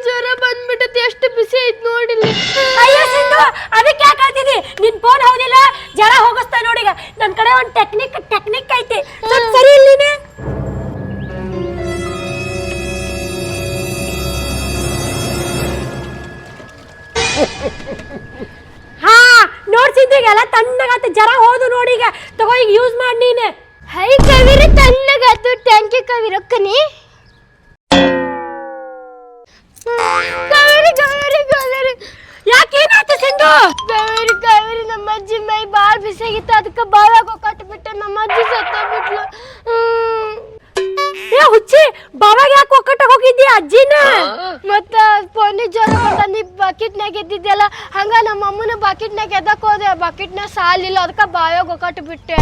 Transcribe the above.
ಜ್ವರ ಬಂದ್ಬಿಟ್ಟತಿ, ಎಷ್ಟು ಬಿಸಿ ಐತ್ ನೋಡಿಲ್ಲ. ಅಯ್ಯೋ ಸಿಂಧು, ಅದಕ್ಕೆ ಯಾಕೆ ಹೇಳ್ತಿದಿ? ನಿನ್ ಫೋನ್ ಹೌದಿಲ್ಲ, ಜ್ವರ ಹೋಗಿಸ್ತಾ ನೋಡೀಗ. ನನ್ನ ಕಡೆ ಒಂದು ಟೆಕ್ನಿಕ್ ಐತಿ, ಸ್ವಲ್ಪ ಸರಿ ಇಲ್ಲಿನೇ. ಹಾ ನೋಡ್ಸಿದ್ದು ಎಲ್ಲ ತಣ್ಣಗಾತ, ಜ್ವರ ಹೋದು ನೋಡೀಗ. ತಗೋ ಈಗ ಯೂಸ್ ಮಾಡಿ ನೀನೆ. ಹೈ ಕವಿರಿ ತಣ್ಣಗಾತು, ಟ್ಯಾಂಕಿ ಕವಿರಕ್ಕನಿ. ಕವಿರಿ ಕವಿರಿ ಕವಿರಿ ಯಾಕೇನಾಯ್ತು ಸಿಂಧು? ಕವಿರಿ ನಮ್ಮ ಅಜ್ಜಿ ಮೈ ಬಾಳ್ ಬಿಸಿಯಾಗಿತ್ತು, ಅದಕ್ಕೆ ಬಾವಾಗ ಕಟ್ಬಿಟ್ಟೆ. ನಮ್ಮ ಅಜ್ಜಿ ಸತ್ತೋಗ್ಬಿಟ್ಲು. ಏ ಹುಚ್ಚಿ, ಬಾವಾಗ ಯಾಕೆ ಒಕ್ಕಟ್ಟಾಗ ಹೋಗಿದ್ದಿ ಅಜ್ಜಿನ? ಮತ್ತ ಪೊನ್ನಿ ಜ್ವರ ಬಂದ, ನೀ ಬಕೆಟ್ನಾಗ ಎದ್ದಿದ್ದೆಲ್ಲ ಹಂಗ ನಮ್ಮ ಅಮ್ಮನ ಬಕೆಟ್ನಾಗ ಎದ್ದಕ್ ಹೋದೆ. ಬಕೆಟ್ನಾಗ ಸಾಲಿಲ್ಲ, ಅದಕ್ಕೆ ಬಾವಾಗ ಒಕ್ಕಟ್ಟು ಬಿಟ್ಟೆ.